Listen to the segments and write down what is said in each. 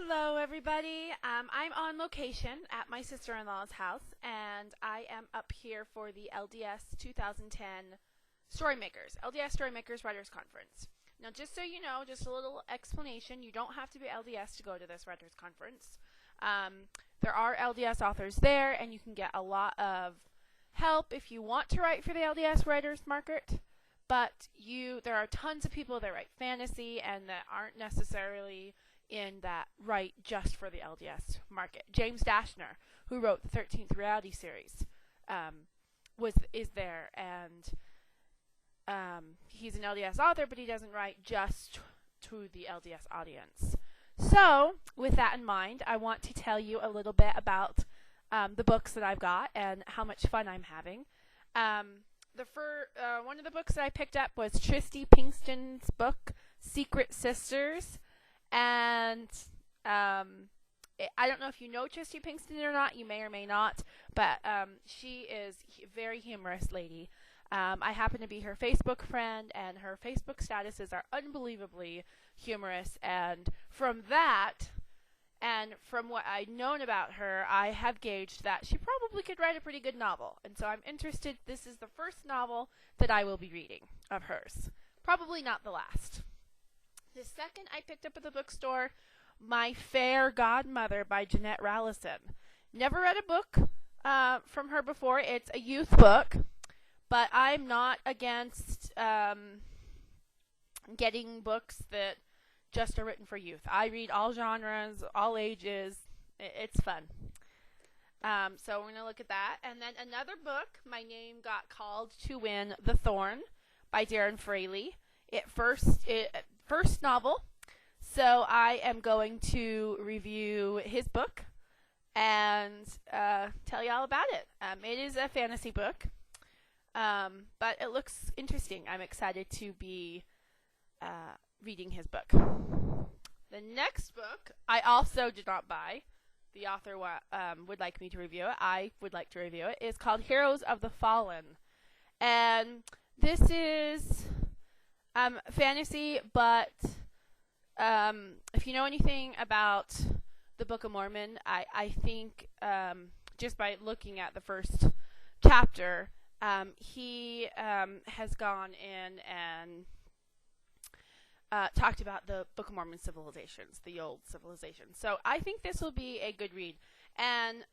Hello, everybody. I'm on location at my sister-in-law's house, and I am up here for the LDS 2010 Storymakers, LDS Storymakers Writers Conference. Now, just so you know, just a little explanation, you don't have to be LDS to go to this Writers Conference. There are LDS authors there, and you can get a lot of help if you want to write for the LDS Writers Market. But there are tons of people that write fantasy and that aren't necessarily in that write just for the LDS market. James Dashner, who wrote the 13th Reality series, is there, and he's an LDS author, but he doesn't write just to the LDS audience. So, with that in mind, I want to tell you a little bit about the books that I've got and how much fun I'm having. One of the books that I picked up was Tristy Pinkston's book, Secret Sisters. And I don't know if you know Tristy Pinkston or not. You may or may not. But she is a very humorous lady. I happen to be her Facebook friend, and her Facebook statuses are unbelievably humorous. And from that, and from what I've known about her, I have gauged that she probably could write a pretty good novel. And so I'm interested. This is the first novel that I will be reading of hers. Probably not the last. The second I picked up at the bookstore, My Fair Godmother by Jeanette Rallison. Never read a book from her before. It's a youth book, but I'm not against getting books that just are written for youth. I read all genres, all ages. It's fun. So we're going to look at that. And then another book, My Name Got Called to Win the Thorn by Darren Fraley. First novel. So I am going to review his book and tell you all about it. It is a fantasy book, but it looks interesting. I'm excited to be reading his book. The next book I also did not buy. The author would like me to review it. I would like to review it. It's called Heroes of the Fallen. And this is fantasy, but if you know anything about the Book of Mormon, I think just by looking at the first chapter, he has gone in and talked about the Book of Mormon civilizations, the old civilizations. So I think this will be a good read. And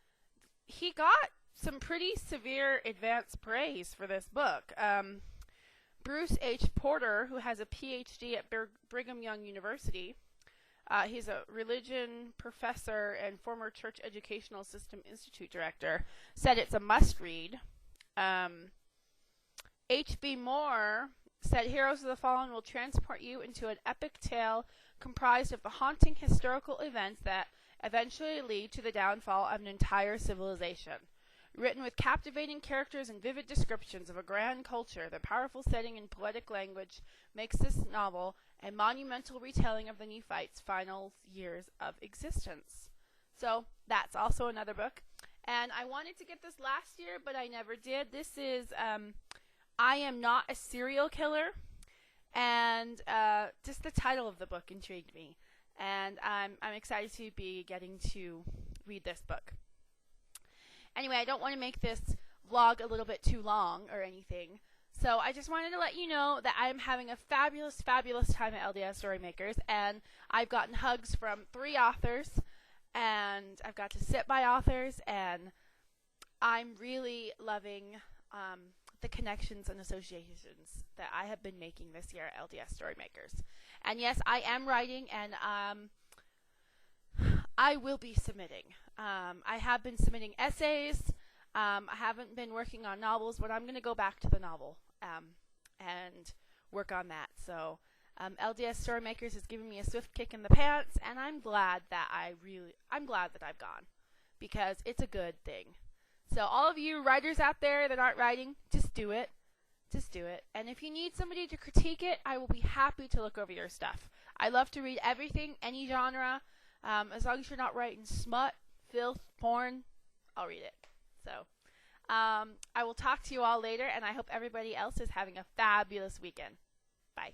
he got some pretty severe advanced praise for this book. Bruce H. Porter, who has a PhD at Brigham Young University, he's a religion professor and former Church Educational System Institute director, said it's a must-read. H.B. Moore said Heroes of the Fallen will transport you into an epic tale comprised of the haunting historical events that eventually lead to the downfall of an entire civilization. Written with captivating characters and vivid descriptions of a grand culture, the powerful setting and poetic language makes this novel a monumental retelling of the Nephites' final years of existence. So that's also another book. And I wanted to get this last year, but I never did. This is I Am Not a Serial Killer. And just the title of the book intrigued me. And I'm excited to be getting to read this book. Anyway, I don't want to make this vlog a little bit too long or anything. So I just wanted to let you know that I'm having a fabulous, fabulous time at LDS Storymakers. And I've gotten hugs from 3 authors. And I've got to sit by authors. And I'm really loving the connections and associations that I have been making this year at LDS Storymakers. And yes, I am writing, and I will be submitting. I have been submitting essays. I haven't been working on novels, but I'm going to go back to the novel and work on that. So LDS Storymakers has given me a swift kick in the pants, and I'm glad that I've gone, because it's a good thing. So all of you writers out there that aren't writing, just do it. Just do it. And if you need somebody to critique it, I will be happy to look over your stuff. I love to read everything, any genre. As long as you're not writing smut, filth, porn, I'll read it. So I will talk to you all later, and I hope everybody else is having a fabulous weekend. Bye.